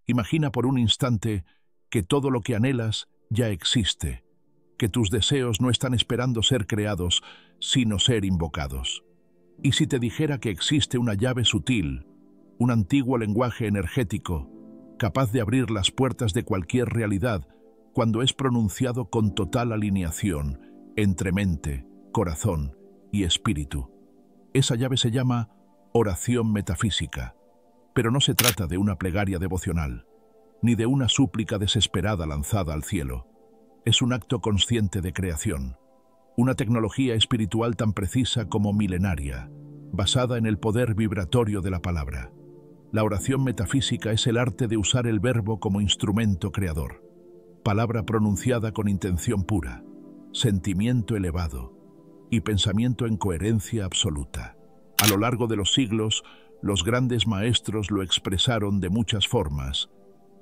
Imagina por un instante que todo lo que anhelas ya existe, que tus deseos no están esperando ser creados, sino ser invocados. ¿Y si te dijera que existe una llave sutil, un antiguo lenguaje energético, capaz de abrir las puertas de cualquier realidad cuando es pronunciado con total alineación entre mente, corazón y espíritu? Esa llave se llama oración metafísica, pero no se trata de una plegaria devocional, ni de una súplica desesperada lanzada al cielo. Es un acto consciente de creación, una tecnología espiritual tan precisa como milenaria, basada en el poder vibratorio de la palabra. La oración metafísica es el arte de usar el verbo como instrumento creador, palabra pronunciada con intención pura, sentimiento elevado y pensamiento en coherencia absoluta. A lo largo de los siglos, los grandes maestros lo expresaron de muchas formas,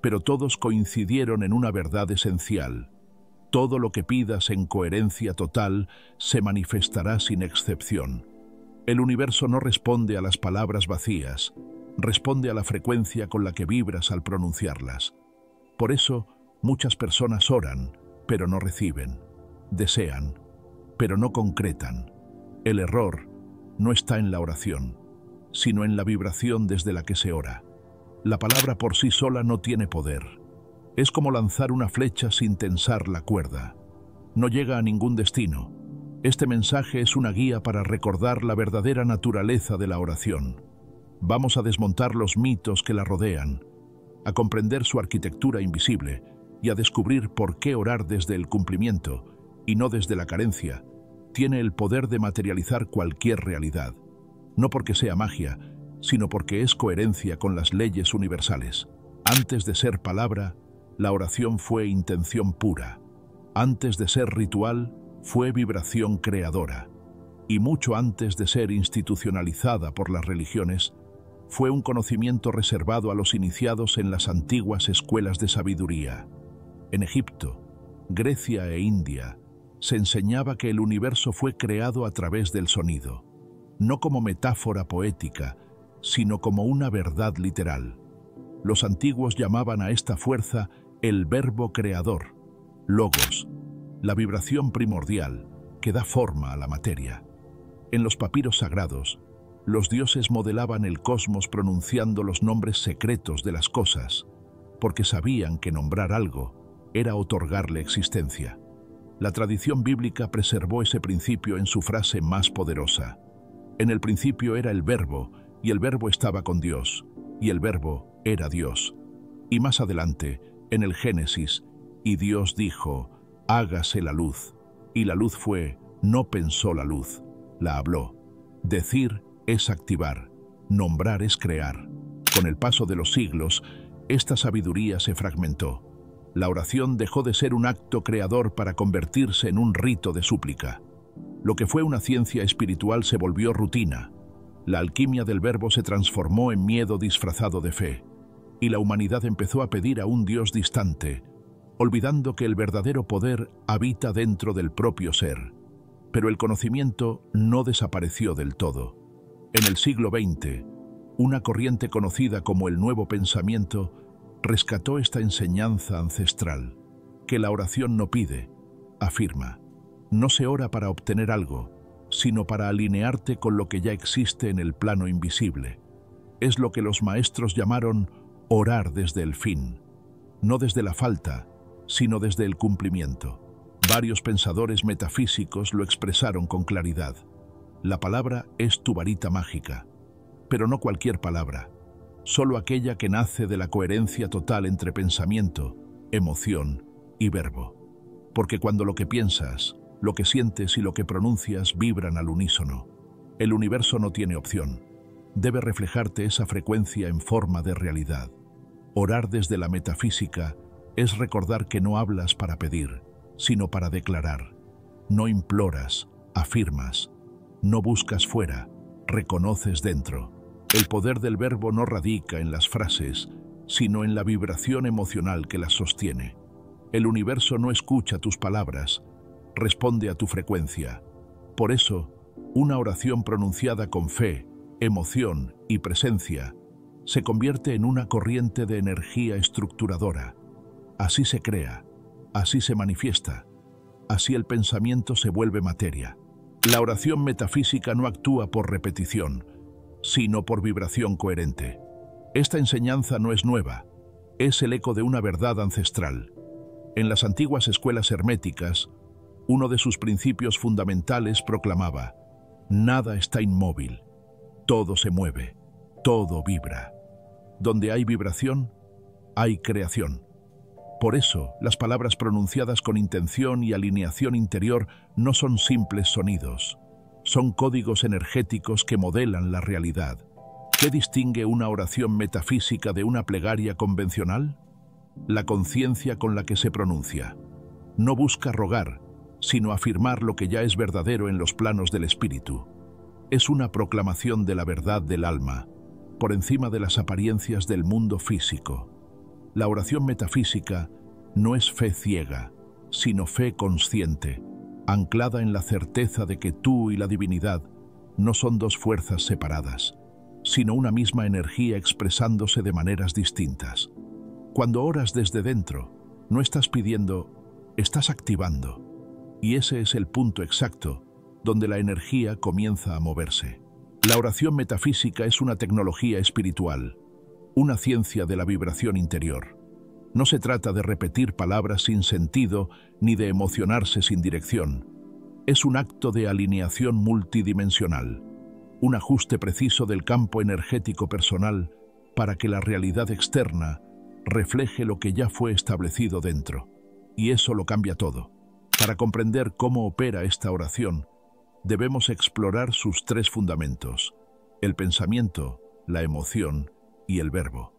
pero todos coincidieron en una verdad esencial: todo lo que pidas en coherencia total se manifestará sin excepción. El universo no responde a las palabras vacías, responde a la frecuencia con la que vibras al pronunciarlas. Por eso, muchas personas oran, pero no reciben, desean, pero no concretan. El error no está en la oración, sino en la vibración desde la que se ora. La palabra por sí sola no tiene poder. Es como lanzar una flecha sin tensar la cuerda. No llega a ningún destino. Este mensaje es una guía para recordar la verdadera naturaleza de la oración. Vamos a desmontar los mitos que la rodean, a comprender su arquitectura invisible y a descubrir por qué orar desde el cumplimiento, y no desde la carencia, tiene el poder de materializar cualquier realidad. No porque sea magia, sino porque es coherencia con las leyes universales. Antes de ser palabra, la oración fue intención pura. Antes de ser ritual, fue vibración creadora. Y mucho antes de ser institucionalizada por las religiones, fue un conocimiento reservado a los iniciados en las antiguas escuelas de sabiduría. En Egipto, Grecia e India, se enseñaba que el universo fue creado a través del sonido, no como metáfora poética, sino como una verdad literal. Los antiguos llamaban a esta fuerza el verbo creador, logos, la vibración primordial que da forma a la materia. En los papiros sagrados, los dioses modelaban el cosmos pronunciando los nombres secretos de las cosas, porque sabían que nombrar algo era otorgarle existencia. La tradición bíblica preservó ese principio en su frase más poderosa: en el principio era el verbo, y el verbo estaba con Dios, y el verbo era Dios. Y más adelante, en el Génesis, y Dios dijo: hágase la luz. Y la luz fue, no pensó la luz, la habló. Decir es activar, nombrar es crear. Con el paso de los siglos, esta sabiduría se fragmentó. La oración dejó de ser un acto creador para convertirse en un rito de súplica. Lo que fue una ciencia espiritual se volvió rutina. La alquimia del verbo se transformó en miedo disfrazado de fe, y la humanidad empezó a pedir a un Dios distante, olvidando que el verdadero poder habita dentro del propio ser. Pero el conocimiento no desapareció del todo. En el siglo XX, una corriente conocida como el Nuevo Pensamiento rescató esta enseñanza ancestral, que la oración no pide, afirma. No se ora para obtener algo, sino para alinearte con lo que ya existe en el plano invisible. Es lo que los maestros llamaron orar desde el fin, no desde la falta, sino desde el cumplimiento. Varios pensadores metafísicos lo expresaron con claridad. La palabra es tu varita mágica, pero no cualquier palabra, solo aquella que nace de la coherencia total entre pensamiento, emoción y verbo. Porque cuando lo que piensas, lo que sientes y lo que pronuncias vibran al unísono, el universo no tiene opción. Debe reflejarte esa frecuencia en forma de realidad. Orar desde la metafísica es recordar que no hablas para pedir, sino para declarar. No imploras, afirmas. No buscas fuera, reconoces dentro. El poder del verbo no radica en las frases, sino en la vibración emocional que las sostiene. El universo no escucha tus palabras, responde a tu frecuencia. Por eso, una oración pronunciada con fe, emoción y presencia se convierte en una corriente de energía estructuradora. Así se crea, así se manifiesta, así el pensamiento se vuelve materia. La oración metafísica no actúa por repetición, sino por vibración coherente. Esta enseñanza no es nueva, es el eco de una verdad ancestral. En las antiguas escuelas herméticas, uno de sus principios fundamentales proclamaba: nada está inmóvil, todo se mueve, todo vibra. Donde hay vibración, hay creación. Por eso, las palabras pronunciadas con intención y alineación interior no son simples sonidos, son códigos energéticos que modelan la realidad. ¿Qué distingue una oración metafísica de una plegaria convencional? La conciencia con la que se pronuncia. No busca rogar, sino afirmar lo que ya es verdadero en los planos del espíritu. Es una proclamación de la verdad del alma, por encima de las apariencias del mundo físico. La oración metafísica no es fe ciega, sino fe consciente, anclada en la certeza de que tú y la divinidad no son dos fuerzas separadas, sino una misma energía expresándose de maneras distintas. Cuando oras desde dentro, no estás pidiendo, estás activando. Y ese es el punto exacto donde la energía comienza a moverse. La oración metafísica es una tecnología espiritual, una ciencia de la vibración interior. No se trata de repetir palabras sin sentido ni de emocionarse sin dirección. Es un acto de alineación multidimensional, un ajuste preciso del campo energético personal para que la realidad externa refleje lo que ya fue establecido dentro. Y eso lo cambia todo. Para comprender cómo opera esta oración, debemos explorar sus tres fundamentos: el pensamiento, la emoción y el verbo.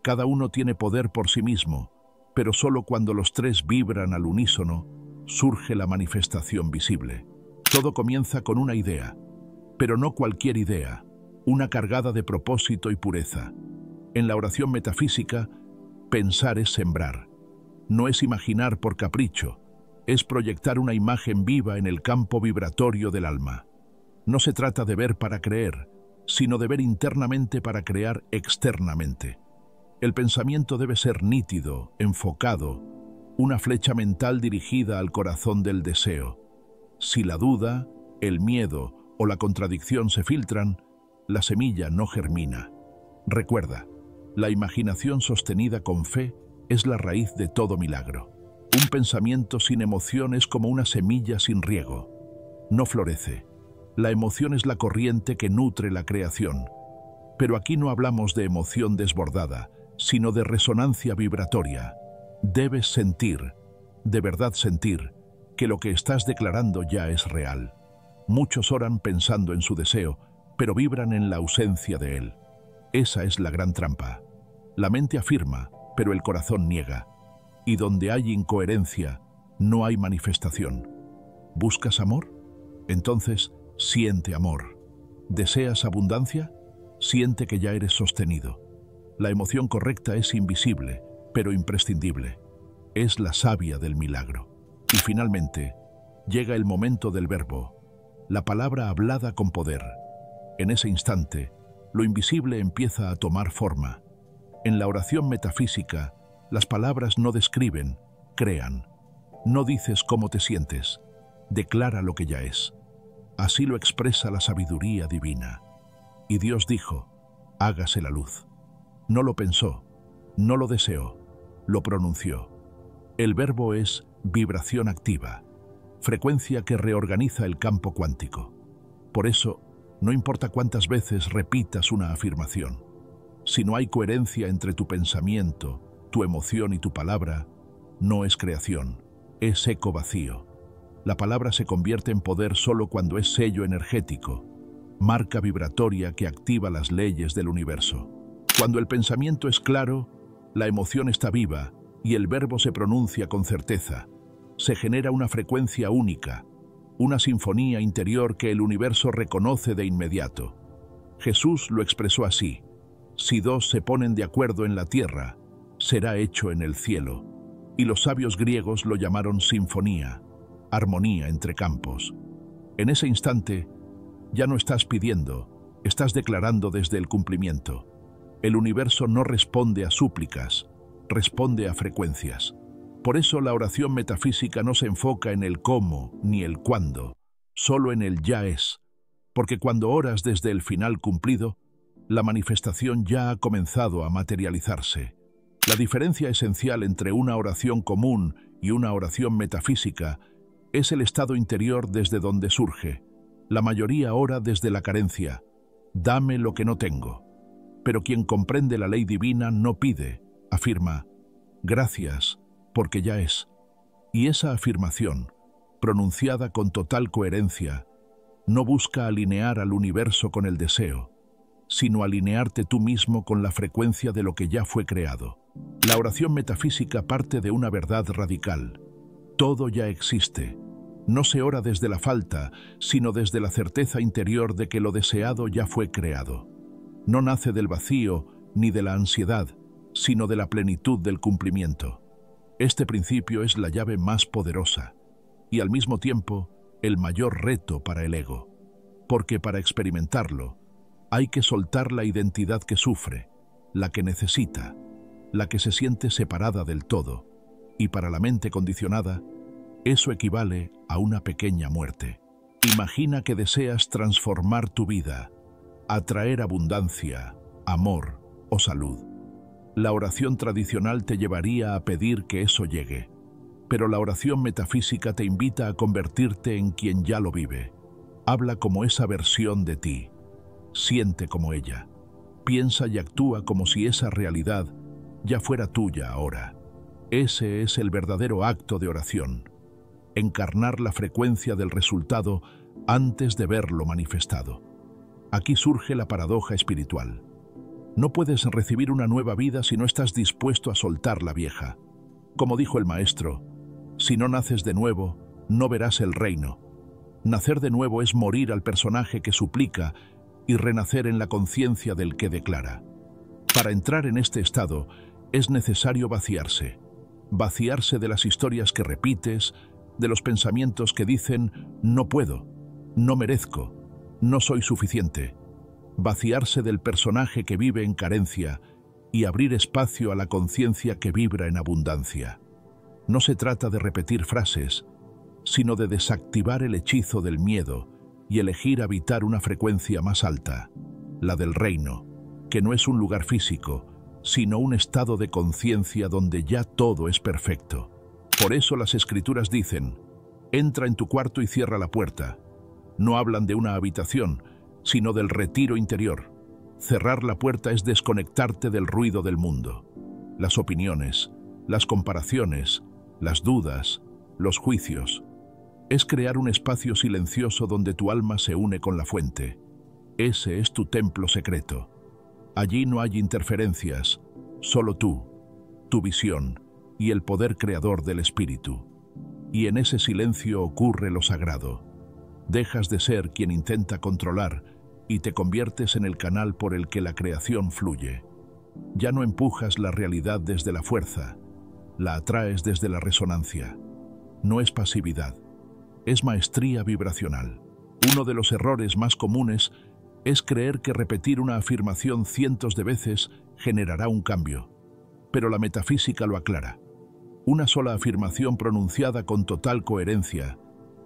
Cada uno tiene poder por sí mismo, pero solo cuando los tres vibran al unísono, surge la manifestación visible. Todo comienza con una idea, pero no cualquier idea, una cargada de propósito y pureza. En la oración metafísica, pensar es sembrar. No es imaginar por capricho, es proyectar una imagen viva en el campo vibratorio del alma. No se trata de ver para creer, sino de ver internamente para crear externamente. El pensamiento debe ser nítido, enfocado, una flecha mental dirigida al corazón del deseo. Si la duda, el miedo o la contradicción se filtran, la semilla no germina. Recuerda, la imaginación sostenida con fe es la raíz de todo milagro. Un pensamiento sin emoción es como una semilla sin riego. No florece. La emoción es la corriente que nutre la creación. Pero aquí no hablamos de emoción desbordada, sino de resonancia vibratoria. Debes sentir, de verdad sentir, que lo que estás declarando ya es real. Muchos oran pensando en su deseo, pero vibran en la ausencia de él. Esa es la gran trampa. La mente afirma, pero el corazón niega. Y donde hay incoherencia, no hay manifestación. ¿Buscas amor? Entonces, siente amor. ¿Deseas abundancia? Siente que ya eres sostenido. La emoción correcta es invisible, pero imprescindible. Es la savia del milagro. Y finalmente, llega el momento del verbo, la palabra hablada con poder. En ese instante, lo invisible empieza a tomar forma. En la oración metafísica, las palabras no describen, crean. No dices cómo te sientes, declara lo que ya es. Así lo expresa la sabiduría divina. Y Dios dijo, hágase la luz. No lo pensó, no lo deseó, lo pronunció. El verbo es vibración activa, frecuencia que reorganiza el campo cuántico. Por eso, no importa cuántas veces repitas una afirmación. Si no hay coherencia entre tu pensamiento, tu emoción y tu palabra, no es creación, es eco vacío. La palabra se convierte en poder solo cuando es sello energético, marca vibratoria que activa las leyes del universo. Cuando el pensamiento es claro, la emoción está viva y el verbo se pronuncia con certeza. Se genera una frecuencia única, una sinfonía interior que el universo reconoce de inmediato. Jesús lo expresó así: si dos se ponen de acuerdo en la tierra, será hecho en el cielo. Y los sabios griegos lo llamaron sinfonía, armonía entre campos. En ese instante, ya no estás pidiendo, estás declarando desde el cumplimiento. El universo no responde a súplicas, responde a frecuencias. Por eso la oración metafísica no se enfoca en el cómo ni el cuándo, solo en el ya es, porque cuando oras desde el final cumplido, la manifestación ya ha comenzado a materializarse. La diferencia esencial entre una oración común y una oración metafísica es el estado interior desde donde surge. La mayoría ora desde la carencia, dame lo que no tengo. Pero quien comprende la ley divina no pide, afirma, gracias, porque ya es. Y esa afirmación, pronunciada con total coherencia, no busca alinear al universo con el deseo, sino alinearte tú mismo con la frecuencia de lo que ya fue creado. La oración metafísica parte de una verdad radical. Todo ya existe. No se ora desde la falta, sino desde la certeza interior de que lo deseado ya fue creado. No nace del vacío ni de la ansiedad, sino de la plenitud del cumplimiento. Este principio es la llave más poderosa y al mismo tiempo el mayor reto para el ego, porque para experimentarlo hay que soltar la identidad que sufre, la que necesita, la que se siente separada del todo, y para la mente condicionada, eso equivale a una pequeña muerte. Imagina que deseas transformar tu vida, atraer abundancia, amor o salud. La oración tradicional te llevaría a pedir que eso llegue, pero la oración metafísica te invita a convertirte en quien ya lo vive. Habla como esa versión de ti, siente como ella, piensa y actúa como si esa realidad ya fuera tuya ahora. Ese es el verdadero acto de oración, encarnar la frecuencia del resultado antes de verlo manifestado. Aquí surge la paradoja espiritual. No puedes recibir una nueva vida si no estás dispuesto a soltar la vieja. Como dijo el maestro, si no naces de nuevo, no verás el reino. Nacer de nuevo es morir al personaje que suplica y renacer en la conciencia del que declara. Para entrar en este estado es necesario vaciarse. Vaciarse de las historias que repites, de los pensamientos que dicen no puedo, no merezco, no soy suficiente. Vaciarse del personaje que vive en carencia y abrir espacio a la conciencia que vibra en abundancia. No se trata de repetir frases, sino de desactivar el hechizo del miedo y elegir habitar una frecuencia más alta, la del reino, que no es un lugar físico, sino un estado de conciencia donde ya todo es perfecto. Por eso las escrituras dicen, entra en tu cuarto y cierra la puerta. No hablan de una habitación, sino del retiro interior. Cerrar la puerta es desconectarte del ruido del mundo. Las opiniones, las comparaciones, las dudas, los juicios. Es crear un espacio silencioso donde tu alma se une con la fuente. Ese es tu templo secreto. Allí no hay interferencias, solo tú, tu visión y el poder creador del espíritu. Y en ese silencio ocurre lo sagrado. Dejas de ser quien intenta controlar y te conviertes en el canal por el que la creación fluye. Ya no empujas la realidad desde la fuerza, la atraes desde la resonancia. No es pasividad, es maestría vibracional. Uno de los errores más comunes es creer que repetir una afirmación cientos de veces generará un cambio. Pero la metafísica lo aclara. Una sola afirmación pronunciada con total coherencia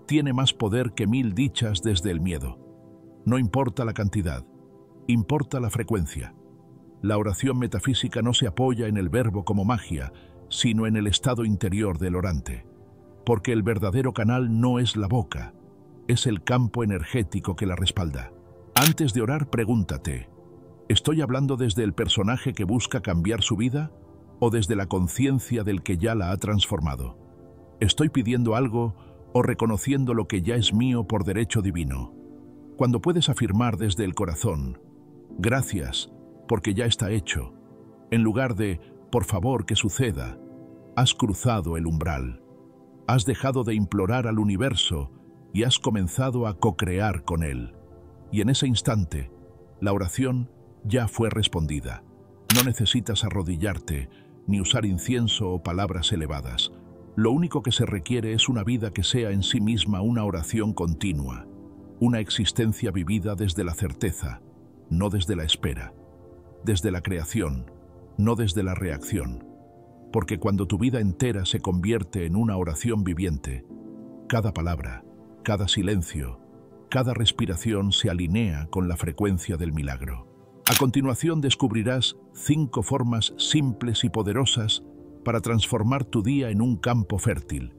tiene más poder que 1000 dichas desde el miedo. No importa la cantidad, importa la frecuencia. La oración metafísica no se apoya en el verbo como magia, sino en el estado interior del orante. Porque el verdadero canal no es la boca, es el campo energético que la respalda. Antes de orar, pregúntate, ¿estoy hablando desde el personaje que busca cambiar su vida o desde la conciencia del que ya la ha transformado? ¿Estoy pidiendo algo o reconociendo lo que ya es mío por derecho divino? Cuando puedes afirmar desde el corazón, gracias, porque ya está hecho, en lugar de, por favor que suceda, has cruzado el umbral. Has dejado de implorar al universo y has comenzado a co-crear con él. Y en ese instante, la oración ya fue respondida. No necesitas arrodillarte, ni usar incienso o palabras elevadas. Lo único que se requiere es una vida que sea en sí misma una oración continua, una existencia vivida desde la certeza, no desde la espera. desde la creación, no desde la reacción. Porque cuando tu vida entera se convierte en una oración viviente, cada palabra, cada silencio, cada respiración se alinea con la frecuencia del milagro. A continuación descubrirás 5 formas simples y poderosas para transformar tu día en un campo fértil,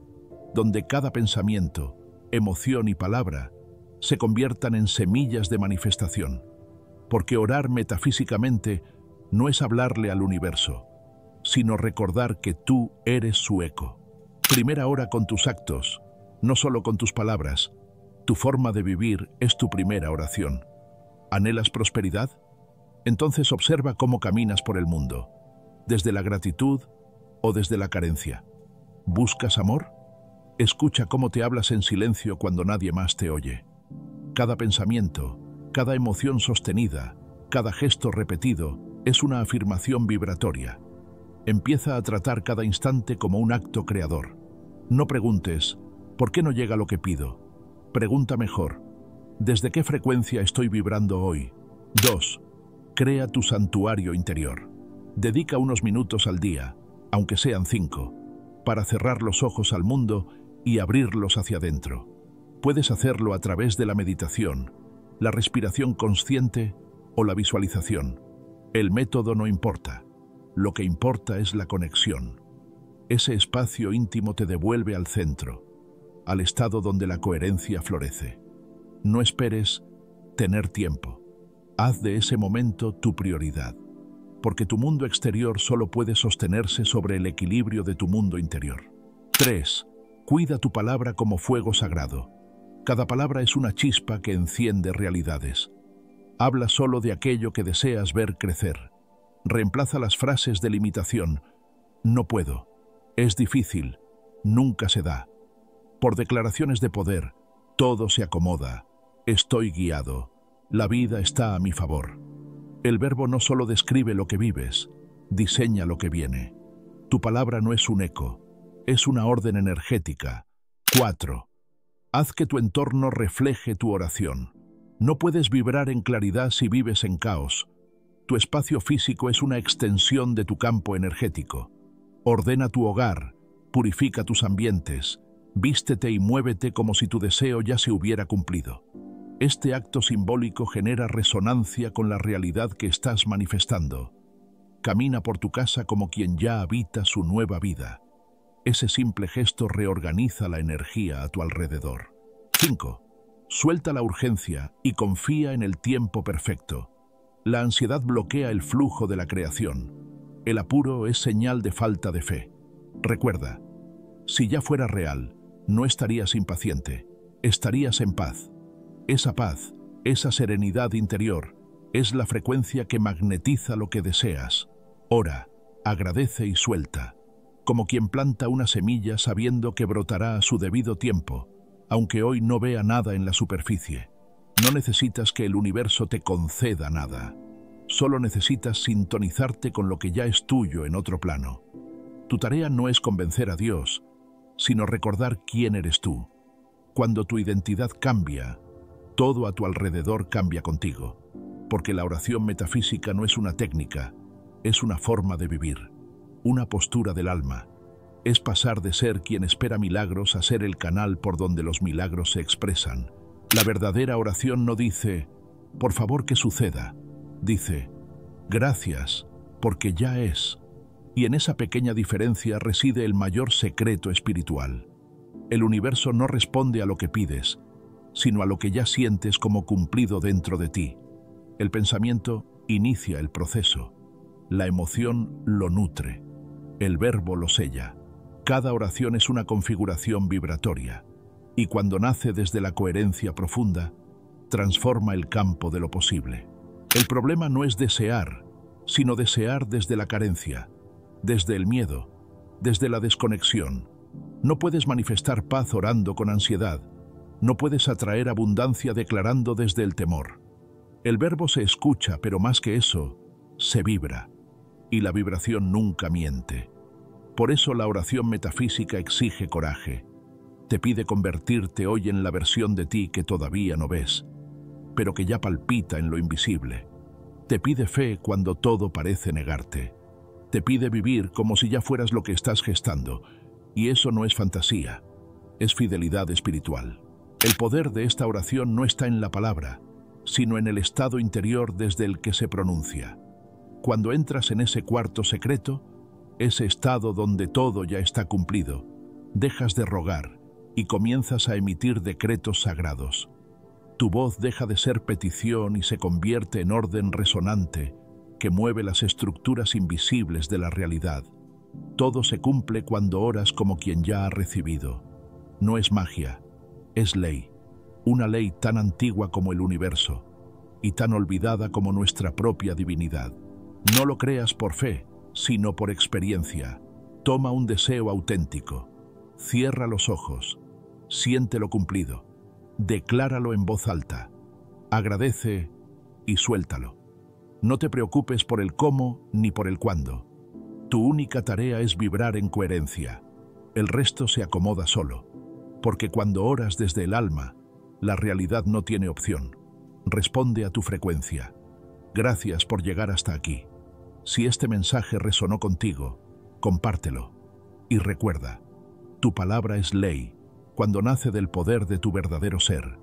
donde cada pensamiento, emoción y palabra se conviertan en semillas de manifestación. Porque orar metafísicamente no es hablarle al universo, sino recordar que tú eres su eco. Primera ora con tus actos, no solo con tus palabras. Tu forma de vivir es tu primera oración. ¿Anhelas prosperidad? Entonces observa cómo caminas por el mundo, desde la gratitud o desde la carencia. ¿Buscas amor? Escucha cómo te hablas en silencio cuando nadie más te oye. Cada pensamiento, cada emoción sostenida, cada gesto repetido es una afirmación vibratoria. Empieza a tratar cada instante como un acto creador. No preguntes, ¿por qué no llega lo que pido? Pregunta mejor, ¿desde qué frecuencia estoy vibrando hoy? 2. Crea tu santuario interior. Dedica unos minutos al día, aunque sean 5, para cerrar los ojos al mundo y abrirlos hacia adentro. Puedes hacerlo a través de la meditación, la respiración consciente o la visualización. El método no importa. Lo que importa es la conexión. Ese espacio íntimo te devuelve al centro, al estado donde la coherencia florece. No esperes tener tiempo. Haz de ese momento tu prioridad, porque tu mundo exterior solo puede sostenerse sobre el equilibrio de tu mundo interior. 3. Cuida tu palabra como fuego sagrado. Cada palabra es una chispa que enciende realidades. Habla solo de aquello que deseas ver crecer. Reemplaza las frases de limitación. No puedo. Es difícil. Nunca se da. Por declaraciones de poder, todo se acomoda. Estoy guiado. La vida está a mi favor. El verbo no solo describe lo que vives, diseña lo que viene. Tu palabra no es un eco, es una orden energética. 4. Haz que tu entorno refleje tu oración. No puedes vibrar en claridad si vives en caos. Tu espacio físico es una extensión de tu campo energético. Ordena tu hogar, purifica tus ambientes, vístete y muévete como si tu deseo ya se hubiera cumplido. Este acto simbólico genera resonancia con la realidad que estás manifestando. Camina por tu casa como quien ya habita su nueva vida. Ese simple gesto reorganiza la energía a tu alrededor. 5. Suelta la urgencia y confía en el tiempo perfecto. La ansiedad bloquea el flujo de la creación. El apuro es señal de falta de fe. Recuerda, si ya fuera real, no estarías impaciente, estarías en paz. Esa paz, esa serenidad interior, es la frecuencia que magnetiza lo que deseas. Ora, agradece y suelta, como quien planta una semilla sabiendo que brotará a su debido tiempo, aunque hoy no vea nada en la superficie. No necesitas que el universo te conceda nada. Solo necesitas sintonizarte con lo que ya es tuyo en otro plano. Tu tarea no es convencer a Dios, sino recordar quién eres tú. Cuando tu identidad cambia, todo a tu alrededor cambia contigo, porque la oración metafísica no es una técnica, es una forma de vivir, una postura del alma. Es pasar de ser quien espera milagros a ser el canal por donde los milagros se expresan. La verdadera oración no dice, por favor que suceda, dice, gracias, porque ya es. Y en esa pequeña diferencia reside el mayor secreto espiritual. El universo no responde a lo que pides, sino a lo que ya sientes como cumplido dentro de ti. El pensamiento inicia el proceso, la emoción lo nutre, el verbo lo sella. Cada oración es una configuración vibratoria, y cuando nace desde la coherencia profunda, transforma el campo de lo posible. El problema no es desear, sino desear desde la carencia, desde el miedo, desde la desconexión. No puedes manifestar paz orando con ansiedad, no puedes atraer abundancia declarando desde el temor. El verbo se escucha, pero más que eso, se vibra, y la vibración nunca miente. Por eso la oración metafísica exige coraje. Te pide convertirte hoy en la versión de ti que todavía no ves, pero que ya palpita en lo invisible. Te pide fe cuando todo parece negarte. Te pide vivir como si ya fueras lo que estás gestando. Y eso no es fantasía, es fidelidad espiritual. El poder de esta oración no está en la palabra, sino en el estado interior desde el que se pronuncia. Cuando entras en ese cuarto secreto, ese estado donde todo ya está cumplido, dejas de rogar y comienzas a emitir decretos sagrados. Tu voz deja de ser petición y se convierte en orden resonante que mueve las estructuras invisibles de la realidad. Todo se cumple cuando oras como quien ya ha recibido. No es magia, es ley, una ley tan antigua como el universo y tan olvidada como nuestra propia divinidad. No lo creas por fe, sino por experiencia. Toma un deseo auténtico, cierra los ojos, siéntelo cumplido, decláralo en voz alta, agradece y suéltalo. No te preocupes por el cómo ni por el cuándo. Tu única tarea es vibrar en coherencia. El resto se acomoda solo, porque cuando oras desde el alma, la realidad no tiene opción. Responde a tu frecuencia. Gracias por llegar hasta aquí. Si este mensaje resonó contigo, compártelo. Y recuerda, tu palabra es ley cuando nace del poder de tu verdadero ser.